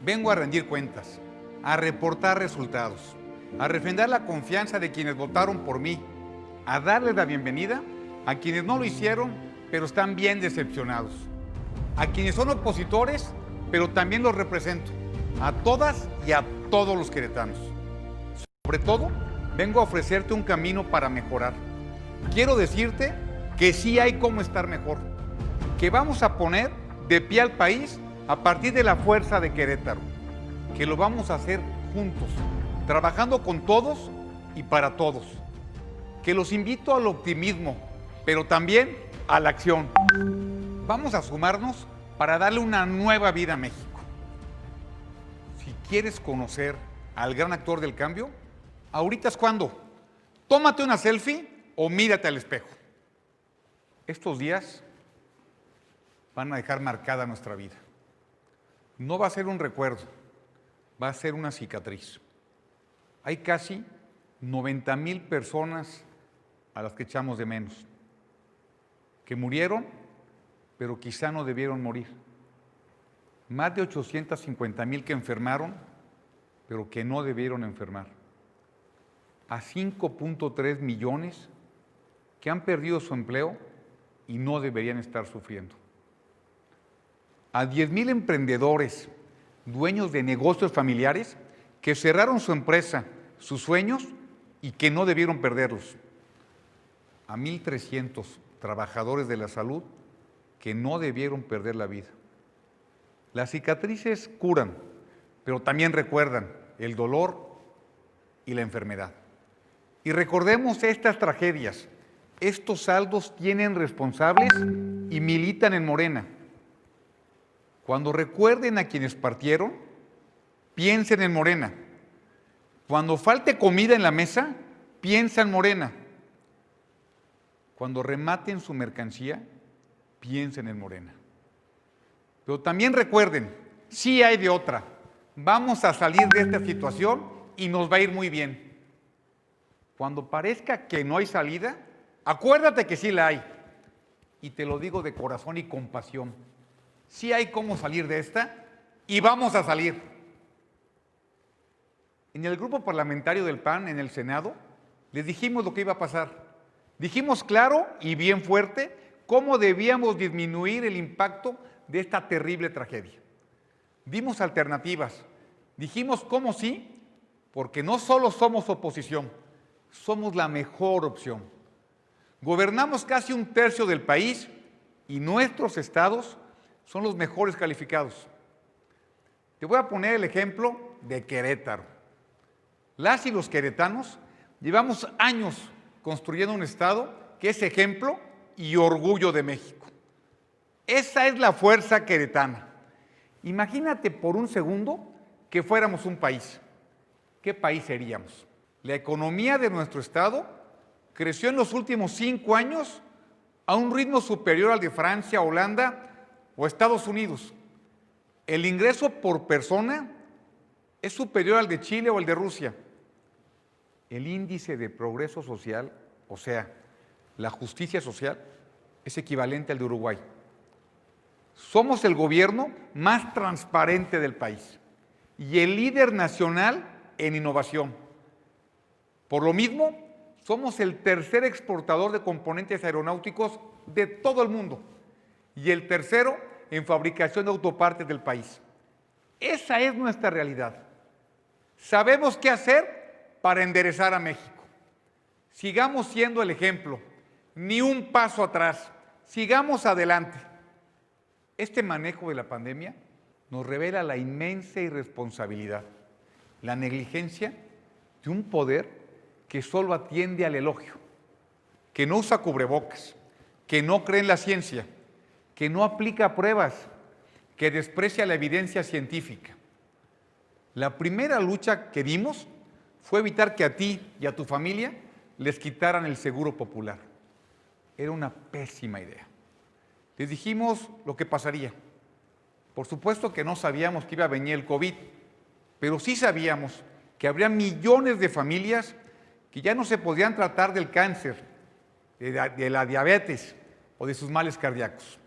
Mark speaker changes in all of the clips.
Speaker 1: Vengo a rendir cuentas, a reportar resultados, a refrendar la confianza de quienes votaron por mí, a darles la bienvenida a quienes no lo hicieron, pero están bien decepcionados, a quienes son opositores, pero también los represento, a todas y a todos los queretanos. Sobre todo, vengo a ofrecerte un camino para mejorar. Quiero decirte que sí hay cómo estar mejor, que vamos a poner de pie al país a partir de la fuerza de Querétaro, que lo vamos a hacer juntos, trabajando con todos y para todos, que los invito al optimismo, pero también a la acción. Vamos a sumarnos para darle una nueva vida a México. Si quieres conocer al gran actor del cambio, ahorita es cuando. Tómate una selfie o mírate al espejo. Estos días van a dejar marcada nuestra vida. No va a ser un recuerdo, va a ser una cicatriz. Hay casi 90,000 personas a las que echamos de menos, que murieron, pero quizá no debieron morir. Más de 850,000 que enfermaron, pero que no debieron enfermar. A 5.3 millones que han perdido su empleo y no deberían estar sufriendo. A 10,000 emprendedores, dueños de negocios familiares, que cerraron su empresa, sus sueños y que no debieron perderlos. A 1,300 trabajadores de la salud que no debieron perder la vida. Las cicatrices curan, pero también recuerdan el dolor y la enfermedad. Y recordemos estas tragedias. Estos saldos tienen responsables y militan en Morena. Cuando recuerden a quienes partieron, piensen en Morena. Cuando falte comida en la mesa, piensa en Morena. Cuando rematen su mercancía, piensen en Morena. Pero también recuerden, sí hay de otra. Vamos a salir de esta situación y nos va a ir muy bien. Cuando parezca que no hay salida, acuérdate que sí la hay. Y te lo digo de corazón y compasión. Sí hay cómo salir de esta y vamos a salir. En el grupo parlamentario del PAN en el Senado, les dijimos lo que iba a pasar. Dijimos claro y bien fuerte cómo debíamos disminuir el impacto de esta terrible tragedia. Dimos alternativas. Dijimos cómo sí, porque no solo somos oposición, somos la mejor opción. Gobernamos casi un tercio del país y nuestros estados son los mejores calificados. Te voy a poner el ejemplo de Querétaro. Las y los queretanos llevamos años construyendo un estado que es ejemplo y orgullo de México. Esa es la fuerza queretana. Imagínate por un segundo que fuéramos un país. ¿Qué país seríamos? La economía de nuestro estado creció en los últimos 5 años a un ritmo superior al de Francia, Holanda o Estados Unidos. El ingreso por persona es superior al de Chile o el de Rusia. El índice de progreso social, o sea, la justicia social, es equivalente al de Uruguay. Somos el gobierno más transparente del país y el líder nacional en innovación. Por lo mismo, somos el tercer exportador de componentes aeronáuticos de todo el mundo y el tercero en fabricación de autopartes del país. Esa es nuestra realidad. Sabemos qué hacer para enderezar a México. Sigamos siendo el ejemplo, ni un paso atrás, sigamos adelante. Este manejo de la pandemia nos revela la inmensa irresponsabilidad, la negligencia de un poder que solo atiende al elogio, que no usa cubrebocas, que no cree en la ciencia, que no aplica pruebas, que desprecia la evidencia científica. La primera lucha que dimos fue evitar que a ti y a tu familia les quitaran el seguro popular. Era una pésima idea. Les dijimos lo que pasaría. Por supuesto que no sabíamos que iba a venir el COVID, pero sí sabíamos que habría millones de familias que ya no se podían tratar del cáncer, de la diabetes o de sus males cardíacos.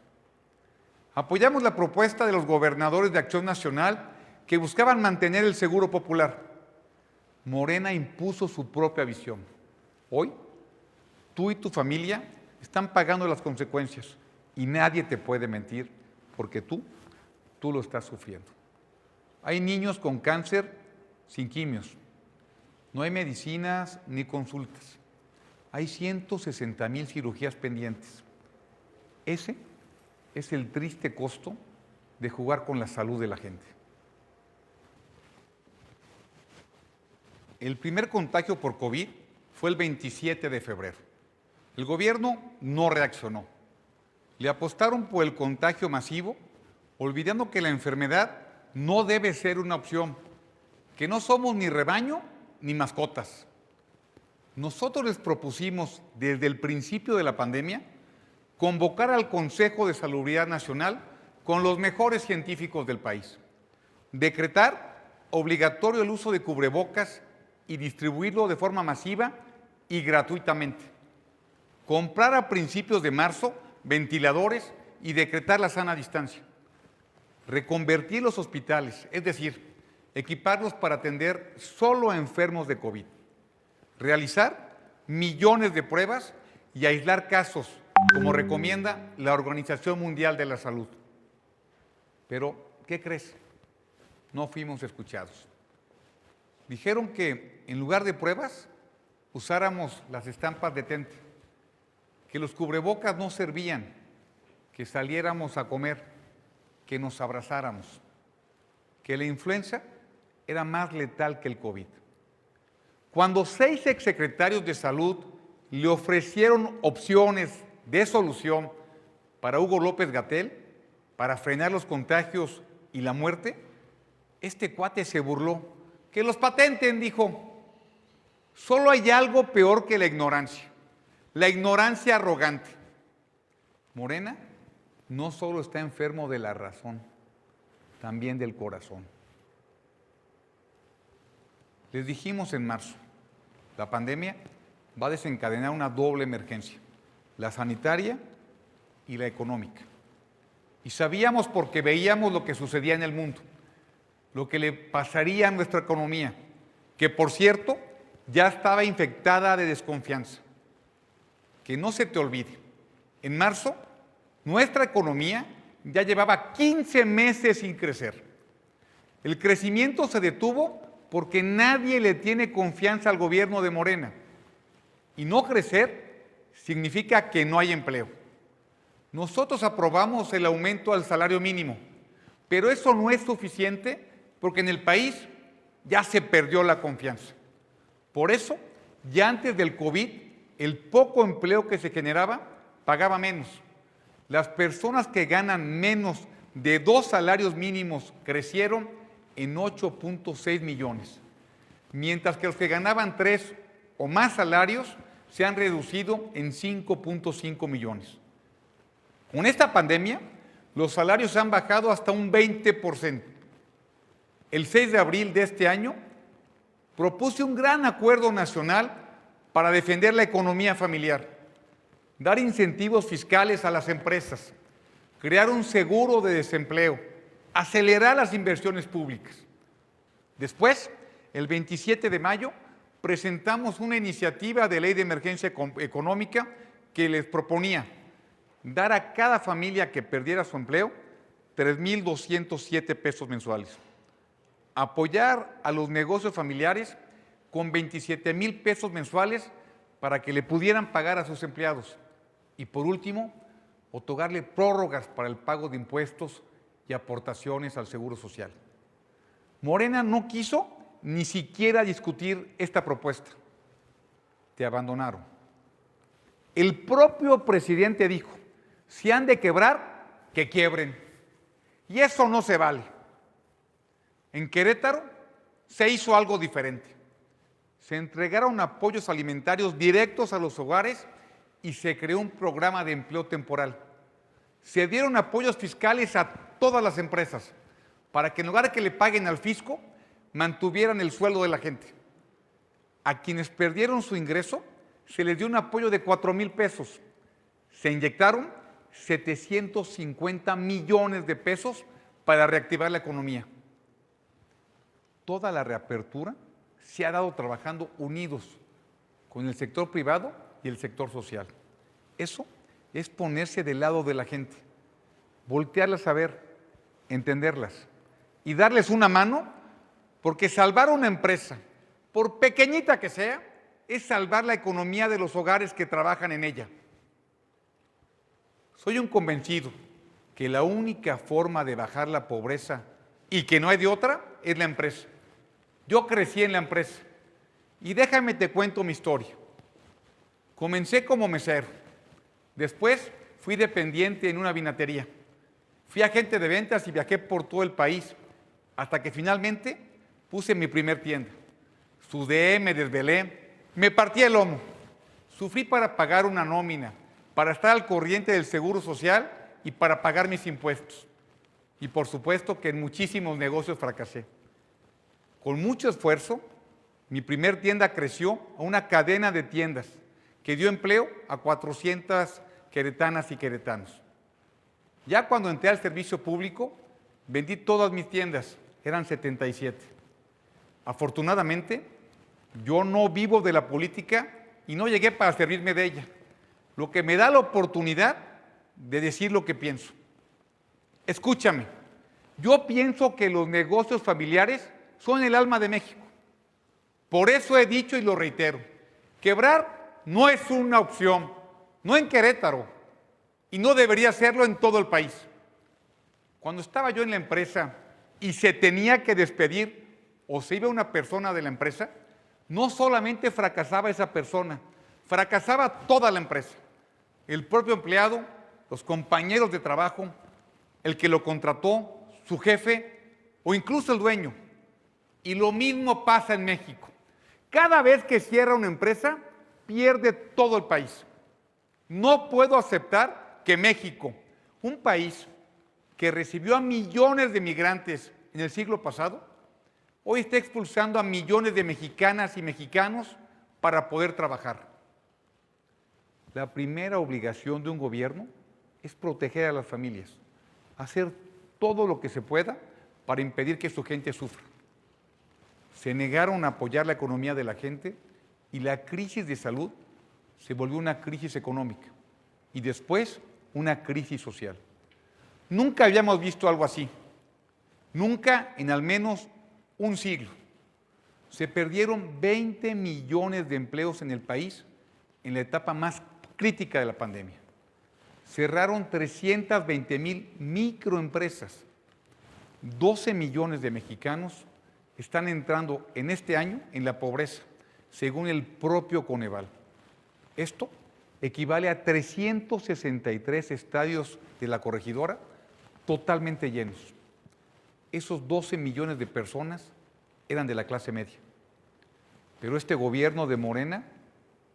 Speaker 1: Apoyamos la propuesta de los gobernadores de Acción Nacional que buscaban mantener el seguro popular. Morena impuso su propia visión. Hoy, tú y tu familia están pagando las consecuencias y nadie te puede mentir porque tú lo estás sufriendo. Hay niños con cáncer sin quimios. No hay medicinas ni consultas. Hay 160,000 cirugías pendientes. Ese es el triste costo de jugar con la salud de la gente. El primer contagio por COVID fue el 27 de febrero. El gobierno no reaccionó. Le apostaron por el contagio masivo, olvidando que la enfermedad no debe ser una opción, que no somos ni rebaño ni mascotas. Nosotros les propusimos desde el principio de la pandemia convocar al Consejo de Salubridad Nacional con los mejores científicos del país, decretar obligatorio el uso de cubrebocas y distribuirlo de forma masiva y gratuitamente, comprar a principios de marzo ventiladores y decretar la sana distancia, reconvertir los hospitales, es decir, equiparlos para atender solo a enfermos de COVID, realizar millones de pruebas y aislar casos, como recomienda la Organización Mundial de la Salud. Pero, ¿qué crees? No fuimos escuchados. Dijeron que en lugar de pruebas usáramos las estampas de Tente, que los cubrebocas no servían, que saliéramos a comer, que nos abrazáramos, que la influenza era más letal que el COVID. Cuando 6 exsecretarios de salud le ofrecieron opciones de solución para Hugo López-Gatell, para frenar los contagios y la muerte, este cuate se burló. Que los patenten, dijo. Solo hay algo peor que la ignorancia arrogante. Morena no solo está enfermo de la razón, también del corazón. Les dijimos en marzo, la pandemia va a desencadenar una doble emergencia, la sanitaria y la económica. Y sabíamos porque veíamos lo que sucedía en el mundo, lo que le pasaría a nuestra economía, que por cierto ya estaba infectada de desconfianza. Que no se te olvide, en marzo nuestra economía ya llevaba 15 meses sin crecer. El crecimiento se detuvo porque nadie le tiene confianza al gobierno de Morena. Y no crecer significa que no hay empleo. Nosotros aprobamos el aumento al salario mínimo, pero eso no es suficiente porque en el país ya se perdió la confianza. Por eso, ya antes del COVID, el poco empleo que se generaba pagaba menos. Las personas que ganan menos de 2 salarios mínimos crecieron en 8.6 millones, mientras que los que ganaban 3 o más salarios se han reducido en 5.5 millones. Con esta pandemia, los salarios han bajado hasta un 20%. El 6 de abril de este año, propuse un gran acuerdo nacional para defender la economía familiar, dar incentivos fiscales a las empresas, crear un seguro de desempleo, acelerar las inversiones públicas. Después, el 27 de mayo, presentamos una iniciativa de ley de emergencia económica que les proponía dar a cada familia que perdiera su empleo 3,207 pesos mensuales, apoyar a los negocios familiares con 27,000 pesos mensuales para que le pudieran pagar a sus empleados y, por último, otorgarle prórrogas para el pago de impuestos y aportaciones al Seguro Social. Morena no quiso ni siquiera discutir esta propuesta. Te abandonaron. El propio presidente dijo, si han de quebrar, que quiebren. Y eso no se vale. En Querétaro se hizo algo diferente. Se entregaron apoyos alimentarios directos a los hogares y se creó un programa de empleo temporal. Se dieron apoyos fiscales a todas las empresas para que en lugar de que le paguen al fisco, mantuvieran el sueldo de la gente. A quienes perdieron su ingreso, se les dio un apoyo de 4,000 pesos. Se inyectaron 750 millones de pesos para reactivar la economía. toda la reapertura se ha dado trabajando unidos con el sector privado y el sector social. Eso es ponerse del lado de la gente, voltearlas a ver, entenderlas y darles una mano, porque salvar una empresa, por pequeñita que sea, es salvar la economía de los hogares que trabajan en ella. Soy un convencido que la única forma de bajar la pobreza, y que no hay de otra, es la empresa. Yo crecí en la empresa y déjame te cuento mi historia. Comencé como mesero, después fui dependiente en una vinatería, fui agente de ventas y viajé por todo el país, hasta que finalmente puse mi primer tienda. Sudé, me desvelé, me partí el lomo, sufrí para pagar una nómina, para estar al corriente del seguro social y para pagar mis impuestos. Y por supuesto que en muchísimos negocios fracasé. Con mucho esfuerzo, mi primer tienda creció a una cadena de tiendas que dio empleo a 400 queretanas y queretanos. Ya cuando entré al servicio público, vendí todas mis tiendas, eran 77. Afortunadamente, yo no vivo de la política y no llegué para servirme de ella, lo que me da la oportunidad de decir lo que pienso. Escúchame, yo pienso que los negocios familiares son el alma de México. Por eso he dicho y lo reitero, quebrar no es una opción, no en Querétaro, y no debería serlo en todo el país. Cuando estaba yo en la empresa y se tenía que despedir o se iba una persona de la empresa, no solamente fracasaba esa persona, fracasaba toda la empresa. El propio empleado, los compañeros de trabajo, el que lo contrató, su jefe o incluso el dueño. Y lo mismo pasa en México. Cada vez que cierra una empresa, pierde todo el país. No puedo aceptar que México, un país que recibió a millones de migrantes en el siglo pasado, hoy está expulsando a millones de mexicanas y mexicanos para poder trabajar. La primera obligación de un gobierno es proteger a las familias, hacer todo lo que se pueda para impedir que su gente sufra. Se negaron a apoyar la economía de la gente y la crisis de salud se volvió una crisis económica y después una crisis social. Nunca habíamos visto algo así, nunca en al menos un siglo. Se perdieron 20 millones de empleos en el país en la etapa más crítica de la pandemia. Cerraron 320,000 microempresas. 12 millones de mexicanos están entrando en este año en la pobreza, según el propio Coneval. Esto equivale a 363 estadios de la corregidora totalmente llenos. Esos 12 millones de personas eran de la clase media. Pero este gobierno de Morena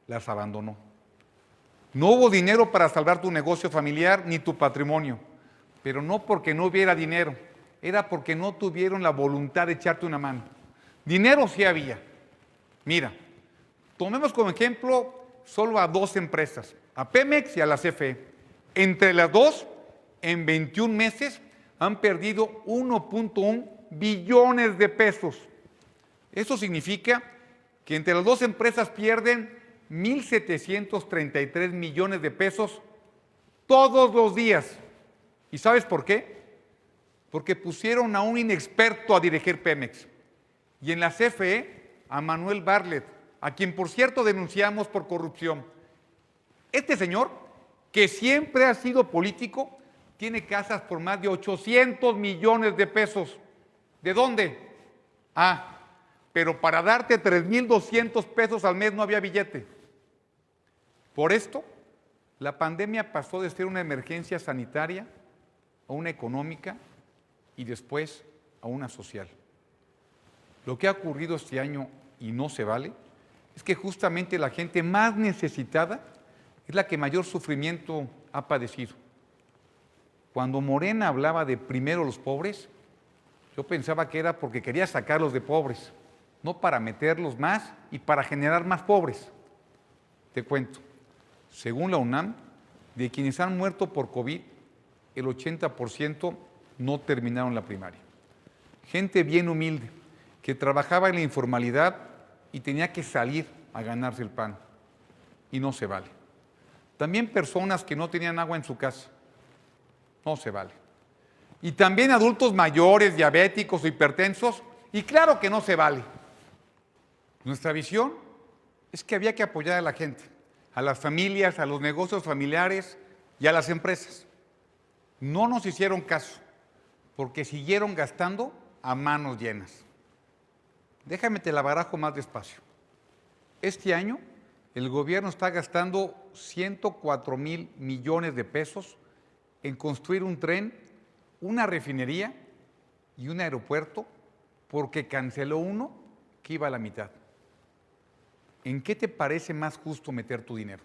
Speaker 1: las abandonó. No hubo dinero para salvar tu negocio familiar ni tu patrimonio, pero no porque no hubiera dinero, era porque no tuvieron la voluntad de echarte una mano. Dinero sí había. Mira, tomemos como ejemplo solo a dos empresas, a Pemex y a la CFE. Entre las dos, en 21 meses, han perdido 1.1 billones de pesos. Eso significa que entre las dos empresas pierden 1,733 millones de pesos todos los días. ¿Y sabes por qué? Porque pusieron a un inexperto a dirigir Pemex. Y en la CFE, a Manuel Bartlett, a quien por cierto denunciamos por corrupción. Este señor, que siempre ha sido político, tiene casas por más de 800 millones de pesos. ¿De dónde? Pero para darte 3,200 pesos al mes no había billete. Por esto, la pandemia pasó de ser una emergencia sanitaria a una económica y después a una social. Lo que ha ocurrido este año, y no se vale, es que justamente la gente más necesitada es la que mayor sufrimiento ha padecido. Cuando Morena hablaba de primero los pobres, yo pensaba que era porque quería sacarlos de pobres, no para meterlos más y para generar más pobres. Te cuento, según la UNAM, de quienes han muerto por COVID, el 80% no terminaron la primaria. Gente bien humilde, que trabajaba en la informalidad y tenía que salir a ganarse el pan. Y no se vale. También personas que no tenían agua en su casa. No se vale. Y también adultos mayores, diabéticos o hipertensos. Y claro que no se vale. Nuestra visión es que había que apoyar a la gente, a las familias, a los negocios familiares y a las empresas. No nos hicieron caso, porque siguieron gastando a manos llenas. Déjame te la barajo más despacio. Este año el gobierno está gastando 104,000 millones de pesos en construir un tren, una refinería y un aeropuerto porque canceló uno que iba a la mitad. ¿En qué te parece más justo meter tu dinero?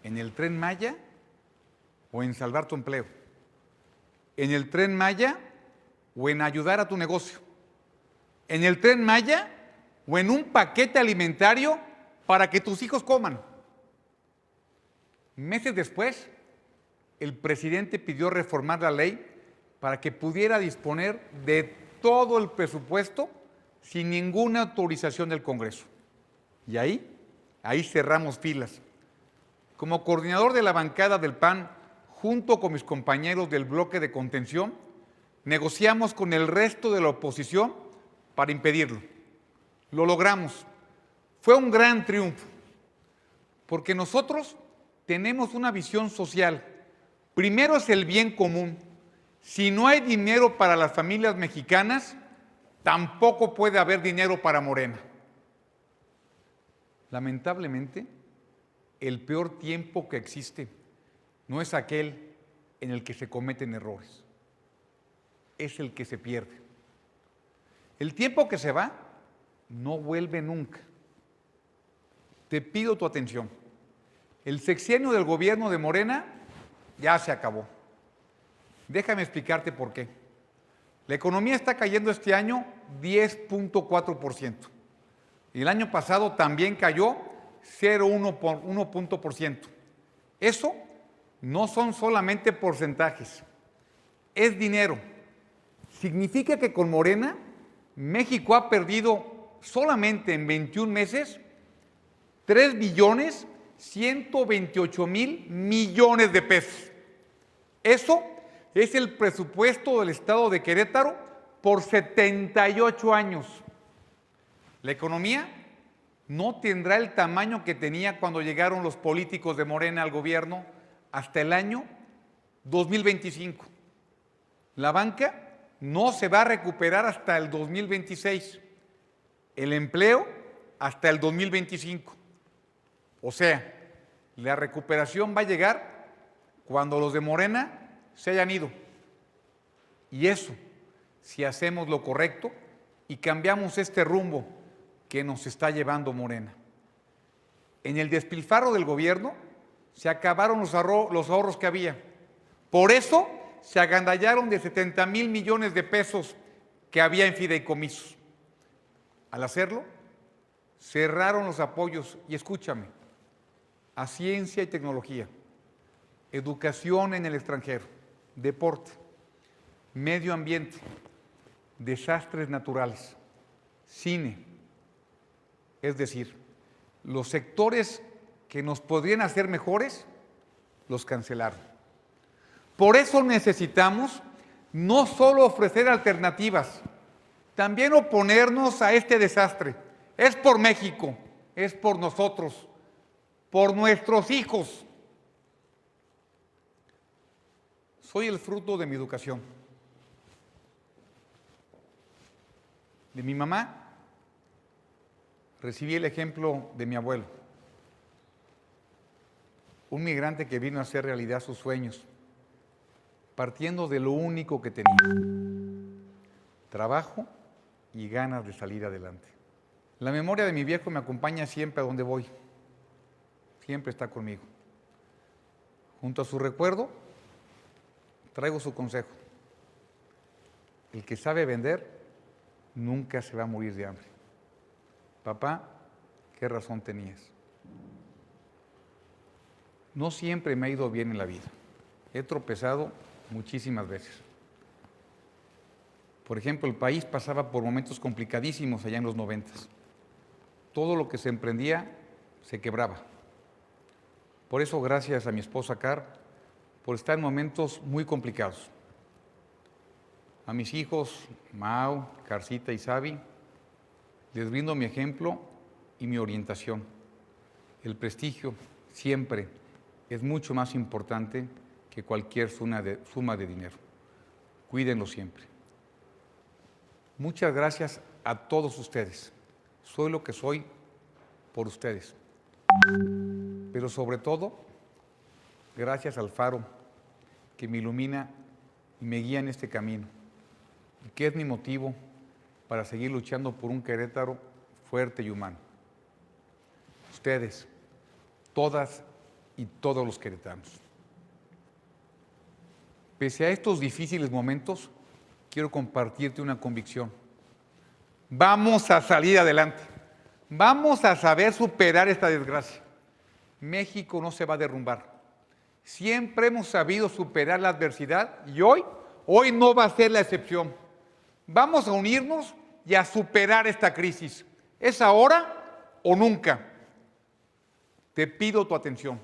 Speaker 1: ¿En el Tren Maya o en salvar tu empleo? ¿En el Tren Maya o en ayudar a tu negocio? ¿En el Tren Maya o en un paquete alimentario para que tus hijos coman? Meses después, el presidente pidió reformar la ley para que pudiera disponer de todo el presupuesto sin ninguna autorización del Congreso. Y ahí cerramos filas. Como coordinador de la bancada del PAN, junto con mis compañeros del bloque de contención, negociamos con el resto de la oposición para impedirlo. Lo logramos. Fue un gran triunfo, porque nosotros tenemos una visión social. Primero es el bien común. Si no hay dinero para las familias mexicanas, tampoco puede haber dinero para Morena. Lamentablemente, el peor tiempo que existe no es aquel en el que se cometen errores, es el que se pierde. El tiempo que se va no vuelve nunca. Te pido tu atención. El sexenio del gobierno de Morena ya se acabó. Déjame explicarte por qué. La economía está cayendo este año 10.4%. Y el año pasado también cayó 0,1 punto por ciento. Eso no son solamente porcentajes, es dinero. Significa que con Morena, México ha perdido solamente en 21 meses 3,128,000 millones de pesos. Eso es el presupuesto del estado de Querétaro por 78 años. La economía no tendrá el tamaño que tenía cuando llegaron los políticos de Morena al gobierno hasta el año 2025. La banca no se va a recuperar hasta el 2026. El empleo hasta el 2025. O sea, la recuperación va a llegar cuando los de Morena se hayan ido. Y eso, si hacemos lo correcto y cambiamos este rumbo que nos está llevando Morena. En el despilfarro del gobierno se acabaron los ahorros que había. Por eso se agandallaron de 70,000 millones de pesos que había en fideicomisos. Al hacerlo, cerraron los apoyos, y escúchame, a ciencia y tecnología, educación en el extranjero, deporte, medio ambiente, desastres naturales, cine. Es decir, los sectores que nos podrían hacer mejores, los cancelaron. Por eso necesitamos no solo ofrecer alternativas, también oponernos a este desastre. Es por México, es por nosotros, por nuestros hijos. Soy el fruto de mi educación, de mi mamá. Recibí el ejemplo de mi abuelo, un migrante que vino a hacer realidad sus sueños, partiendo de lo único que tenía: trabajo y ganas de salir adelante. La memoria de mi viejo me acompaña siempre a donde voy, siempre está conmigo. Junto a su recuerdo, traigo su consejo: el que sabe vender nunca se va a morir de hambre. Papá, ¿qué razón tenías? No siempre me ha ido bien en la vida. He tropezado muchísimas veces. Por ejemplo, el país pasaba por momentos complicadísimos allá en los 90. Todo lo que se emprendía se quebraba. Por eso, gracias a mi esposa Car, por estar en momentos muy complicados. A mis hijos, Mau, Carcita y Sabi, les brindo mi ejemplo y mi orientación. El prestigio siempre es mucho más importante que cualquier suma de dinero. Cuídenlo siempre. Muchas gracias a todos ustedes. Soy lo que soy por ustedes. Pero sobre todo, gracias al faro que me ilumina y me guía en este camino, y que es mi motivo para seguir luchando por un Querétaro fuerte y humano. Ustedes, todas y todos los queretanos. Pese a estos difíciles momentos, quiero compartirte una convicción. Vamos a salir adelante. Vamos a saber superar esta desgracia. México no se va a derrumbar. Siempre hemos sabido superar la adversidad y hoy no va a ser la excepción. Vamos a unirnos y a superar esta crisis. ¿Es ahora o nunca? Te pido tu atención.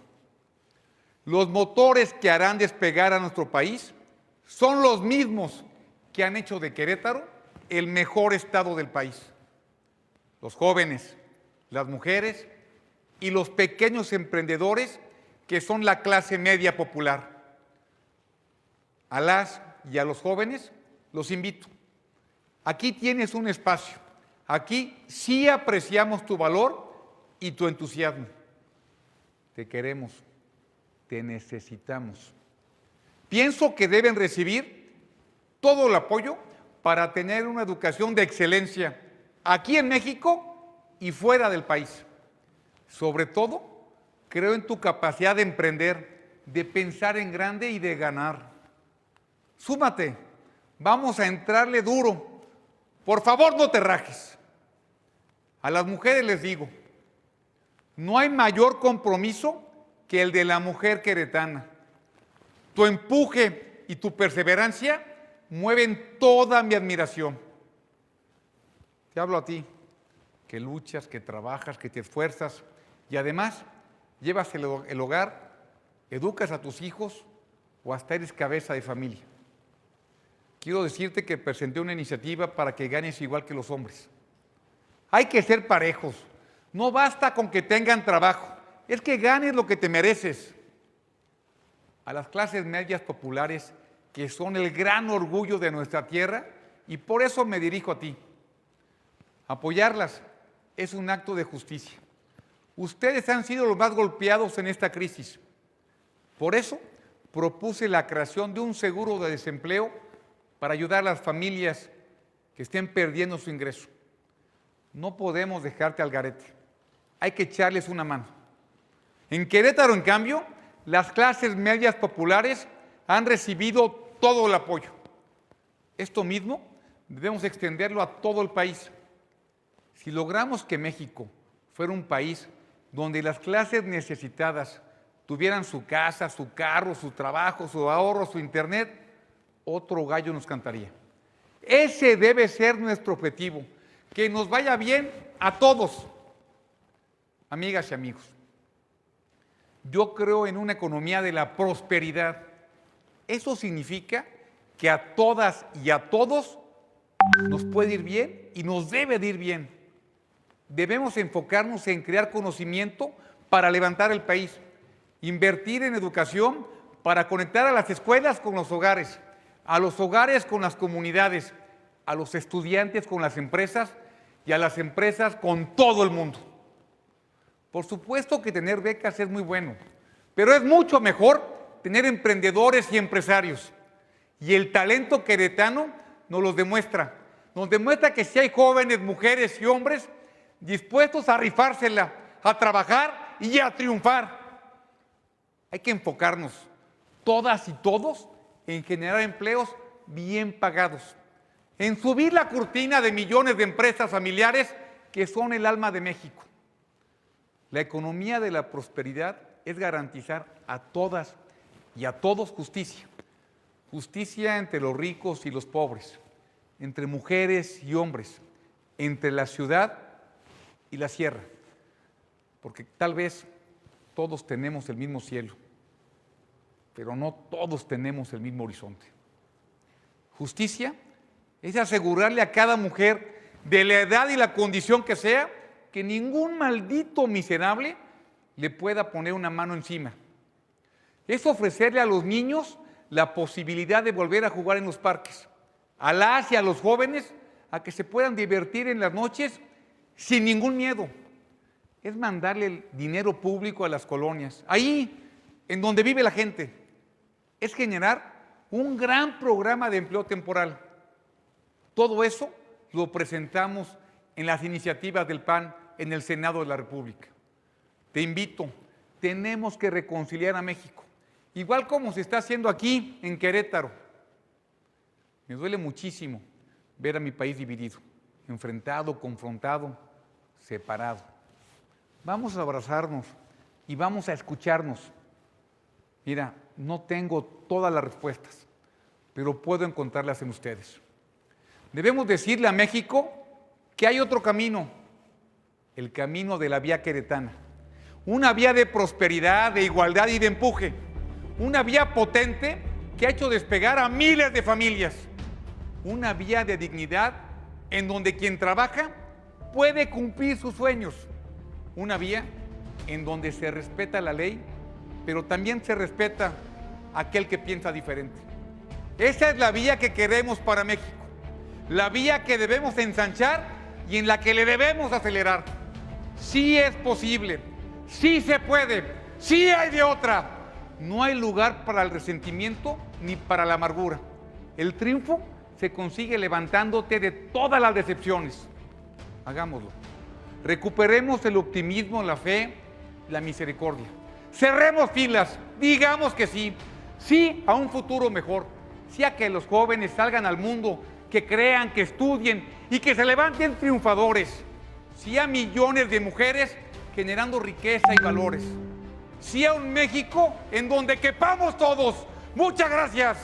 Speaker 1: Los motores que harán despegar a nuestro país son los mismos que han hecho de Querétaro el mejor estado del país. Los jóvenes, las mujeres y los pequeños emprendedores que son la clase media popular. A las y a los jóvenes los invito. Aquí tienes un espacio. Aquí sí apreciamos tu valor y tu entusiasmo. Te queremos, te necesitamos. Pienso que deben recibir todo el apoyo para tener una educación de excelencia aquí en México y fuera del país. Sobre todo, creo en tu capacidad de emprender, de pensar en grande y de ganar. Súmate, vamos a entrarle duro. Por favor, no te rajes. A las mujeres les digo, no hay mayor compromiso que el de la mujer queretana. Tu empuje y tu perseverancia mueven toda mi admiración. Te hablo a ti, que luchas, que trabajas, que te esfuerzas y además llevas el hogar, educas a tus hijos o hasta eres cabeza de familia. Quiero decirte que presenté una iniciativa para que ganes igual que los hombres. Hay que ser parejos. No basta con que tengan trabajo, es que ganes lo que te mereces. A las clases medias populares, que son el gran orgullo de nuestra tierra, y por eso me dirijo a ti. Apoyarlas es un acto de justicia. Ustedes han sido los más golpeados en esta crisis. Por eso propuse la creación de un seguro de desempleo para ayudar a las familias que estén perdiendo su ingreso. No podemos dejarte al garete. Hay que echarles una mano. En Querétaro, en cambio, las clases medias populares han recibido todo el apoyo. Esto mismo debemos extenderlo a todo el país. Si logramos que México fuera un país donde las clases necesitadas tuvieran su casa, su carro, su trabajo, su ahorro, su internet, otro gallo nos cantaría. Ese debe ser nuestro objetivo, que nos vaya bien a todos. Amigas y amigos, yo creo en una economía de la prosperidad. Eso significa que a todas y a todos nos puede ir bien y nos debe de ir bien. Debemos enfocarnos en crear conocimiento para levantar el país, invertir en educación para conectar a las escuelas con los hogares, a los hogares con las comunidades, a los estudiantes con las empresas y a las empresas con todo el mundo. Por supuesto que tener becas es muy bueno, pero es mucho mejor tener emprendedores y empresarios. Y el talento queretano nos lo demuestra. Nos demuestra que si hay jóvenes, mujeres y hombres dispuestos a rifársela, a trabajar y a triunfar. Hay que enfocarnos, todas y todos, en generar empleos bien pagados, en subir la cortina de millones de empresas familiares que son el alma de México. La economía de la prosperidad es garantizar a todas y a todos justicia. Justicia entre los ricos y los pobres, entre mujeres y hombres, entre la ciudad y la sierra, porque tal vez todos tenemos el mismo cielo, pero no todos tenemos el mismo horizonte. Justicia es asegurarle a cada mujer, de la edad y la condición que sea, que ningún maldito miserable le pueda poner una mano encima. Es ofrecerle a los niños la posibilidad de volver a jugar en los parques, a las y a los jóvenes a que se puedan divertir en las noches sin ningún miedo. Es mandarle el dinero público a las colonias, ahí en donde vive la gente. Es generar un gran programa de empleo temporal. Todo eso lo presentamos en las iniciativas del PAN en el Senado de la República. Te invito, tenemos que reconciliar a México, igual como se está haciendo aquí en Querétaro. Me duele muchísimo ver a mi país dividido, enfrentado, confrontado, separado. Vamos a abrazarnos y vamos a escucharnos. Mira, no tengo todas las respuestas, pero puedo encontrarlas en ustedes. Debemos decirle a México que hay otro camino, el camino de la vía queretana. Una vía de prosperidad, de igualdad y de empuje. Una vía potente que ha hecho despegar a miles de familias. Una vía de dignidad en donde quien trabaja puede cumplir sus sueños. Una vía en donde se respeta la ley, pero también se respeta a aquel que piensa diferente. Esa es la vía que queremos para México. La vía que debemos ensanchar y en la que le debemos acelerar. Sí es posible, sí se puede, sí hay de otra. No hay lugar para el resentimiento ni para la amargura. El triunfo se consigue levantándote de todas las decepciones. Hagámoslo. Recuperemos el optimismo, la fe, la misericordia. Cerremos filas, digamos que sí. Sí a un futuro mejor. Sí a que los jóvenes salgan al mundo, que crean, que estudien y que se levanten triunfadores. Sí a millones de mujeres generando riqueza y valores. Sí a un México en donde quepamos todos. Muchas gracias.